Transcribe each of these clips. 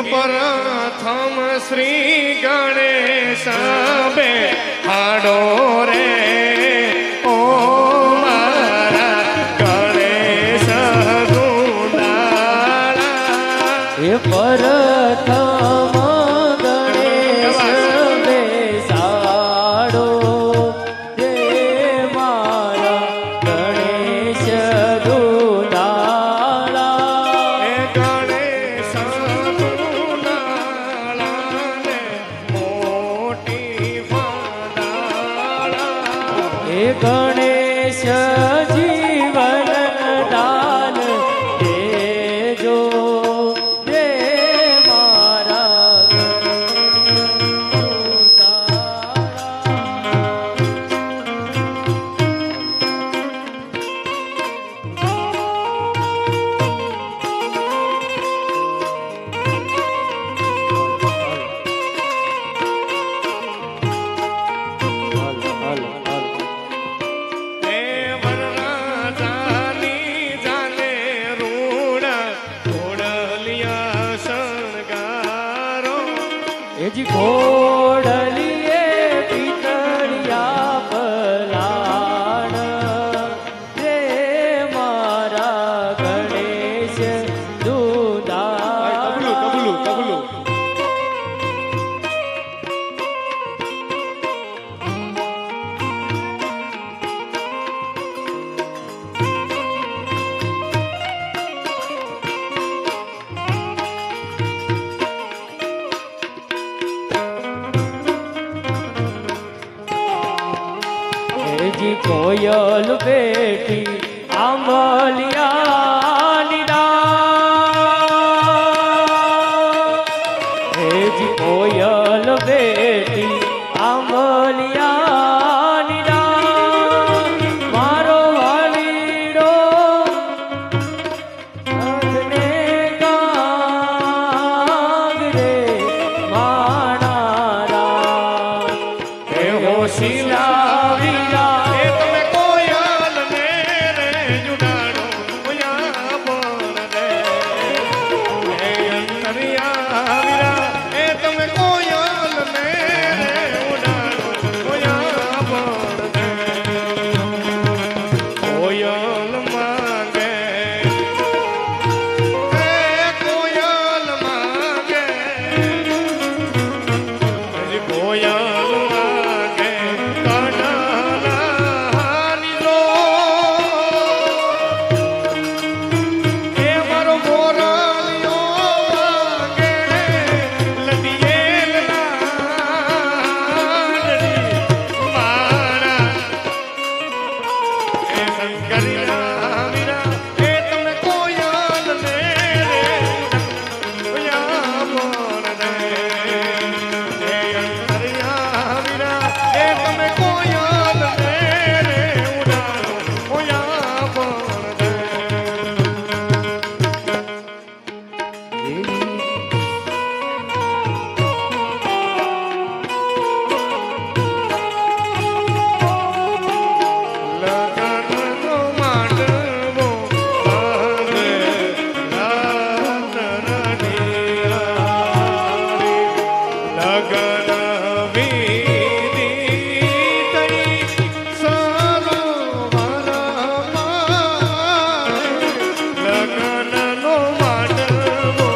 प्रथम श्री गणेश बेहाडो रे ओ मारा गणेश गुंडाळा हे प्रथम गणेश बेसाडो रे मारा गणेश गुंडाळा हे गणेश गुंडाळा ने मोटी वादाळा हे गणेश जीवन दान देजो रे मारा हे वरराजानी जाने रूढ घोडलिया शणगारो हेजी घोडलिये पितळिया पलाण रे मारा गणेश दुधा तबलू तबलू तबलू हेजी कोयल बेटी आंबलिया निदा हेजी कोयल बेटी आंबलिया निदा मारो वालीडो अधने गाग रे माणारा हे होशिला वीरा हे તમે કોયલ ને રે જુડાડો ઓયા બોલ દે હે અંતરિયા વીરા હે તમે કોયલ ને રે ઉડાડો ઓયા બોલ દે કોયલ માંગે હે કોયલ માંગે હજી કોયલ માંગે કડાલાની લો હે મારો મોરલિયો માંગે લડિયેલ લાડડી મારા હે શંકરિયા વીરા હે તમે કોયલ ને રે ઓયા બોલ દે હે અંતરિયા વીરા હે તમે કોયલ ને રે ઉડાડો ઓયા બોલ દે લગનનો માંડવો બાંધે રાત રઢિયાળી. લગન વિધિ થઈ સરોવરમાં. લગનનો માંડવો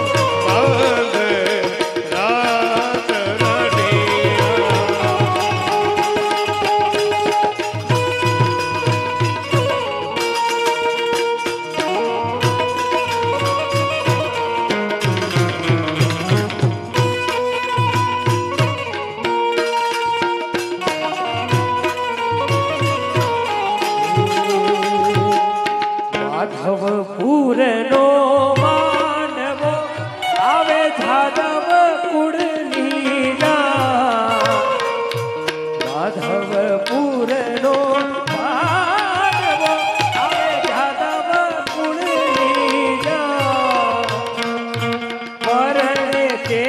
બાંધે રાત માધવપુર નો માનવો આવે જાદવ કુળની ના માધવપુર નો માનવો આવે જાદવ કુળની ના પરણે તે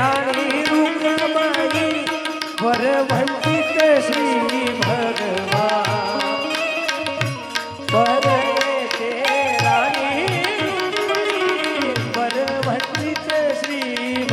રાણી રૂકમણી વરવંતિત શ્રી ભગવાન પરણે તે રાણી વરવંતિત શ્રી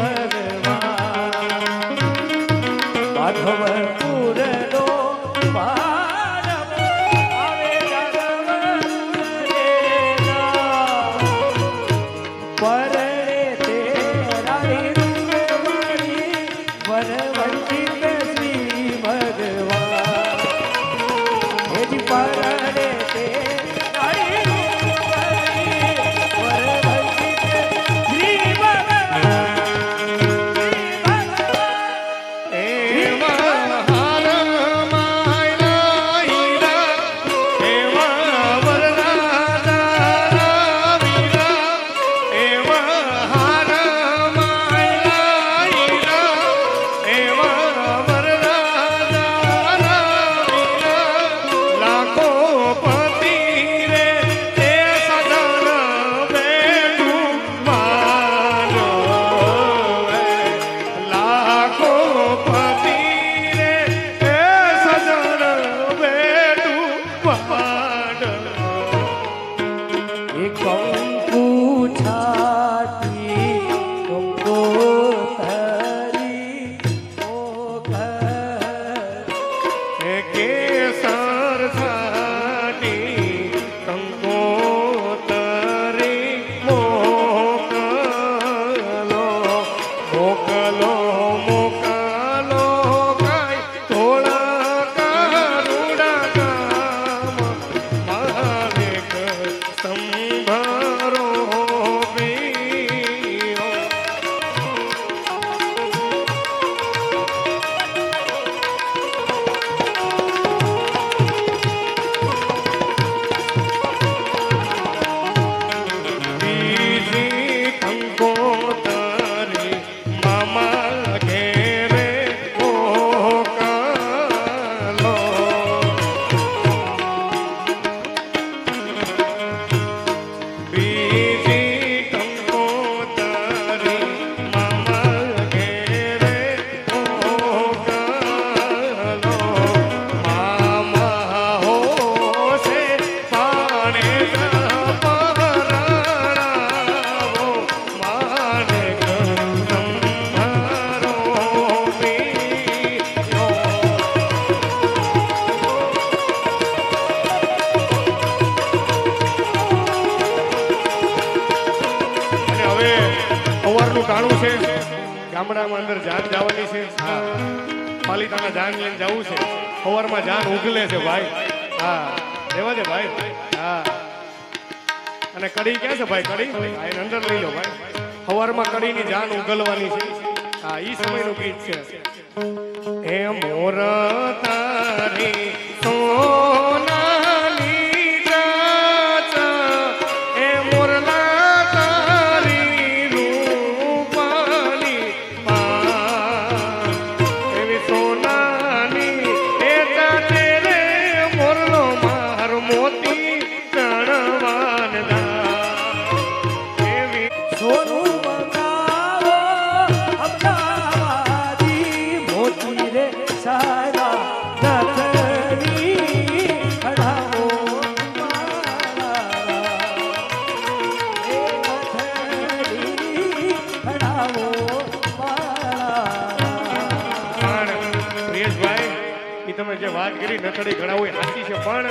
છે ગામડામાં અંદર જાન જવાની છે હા પાલિતાના જાન લઈને જવું છે સવારમાં જાન ઉગલે છે ભાઈ હા રેવા દે ભાઈ હા અને કડી ક્યાં છે ભાઈ કડી હા એને અંદર લઈ લો ભાઈ સવારમાં કડીની જાન ઉગલવાની છે હા ઈ સમયનું ગીત છે એ મોર તારી સોનાની ચાચા એ મોરલા તારી રૂપાની પાન એવી સોનાની એ ચાચે રે મોરલો માર મોતી ચણવાનદા એવી સોનું મંગાવો અમદાવાદી મોતી રે સારા નથની કઢાવો મારા. એ નથની કઢાવો મારા. પણ પ્રિયેશભાઈ ઈ તમે જે વાત કરી નથડી ઘડાવું એ સાચી છે પણ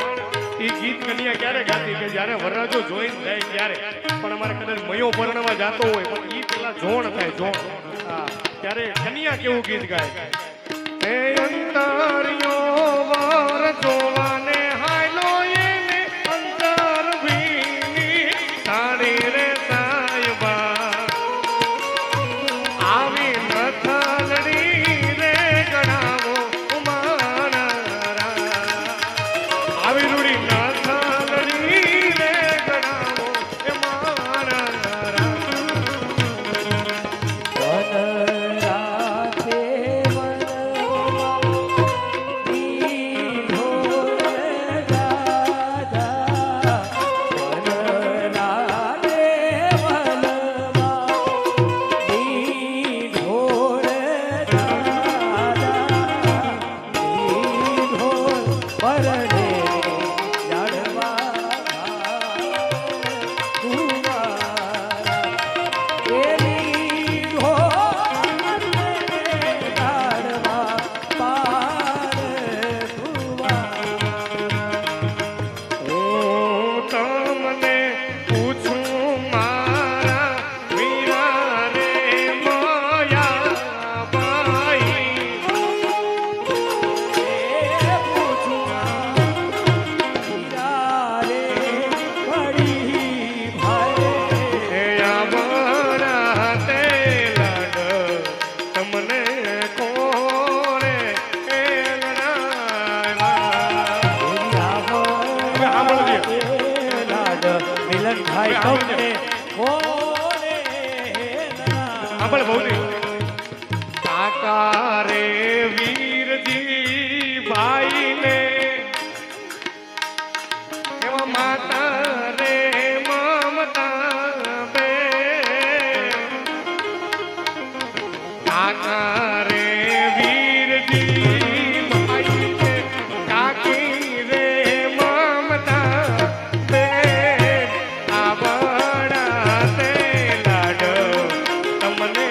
ઈ ગીત કન્યા ક્યારે ગાતી કે જ્યારે વરરાજો જોઈને જાય ત્યારે પણ અમારે કદાચ મયો પરણવા જાતો હોય પણ ઈ પેલા જોણ થાય જોણ હા ત્યારે કન્યા કેવું ગીત ગાય એ અંતરિયો વર જોવાને હાયલો એને અંતર ભીની સાડી રે સાયબા આવી નથલડી રે ગણાવો મારા આવી રૂડી નથલડી રે ગણાવો એ મારા વન રાખે વનમાં ઢોર દાદા. વન રાખે વનમાં ઢોર દાદા. ઢોર પરણે ઝાડવા કુવારા. એની ઢોરને ઝાડવા પાર કુવારા. હું તમને પૂછું મારા વીરા રે મોયા બાઈ એ પૂછું હીરા રે પડી ભાઈ. હે અમારા તે લાડ તમને કોણે એ લડાવ્યા મિલનભાઈ તમને કોને આપણે બહુ કાકા રે વીરજી ભાઈ ને એવા માતા રે મમતા બે કાકા રે વીરજી ભાઈ ને કાકી રે મમતા બે આ બડા તે લાડ તમને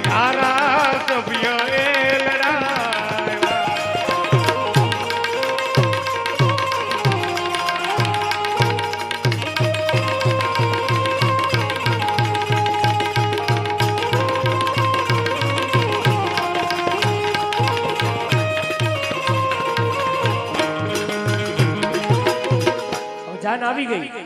ધારાસભ્ય એ લડાવ્યા જાન આવી ગઈ.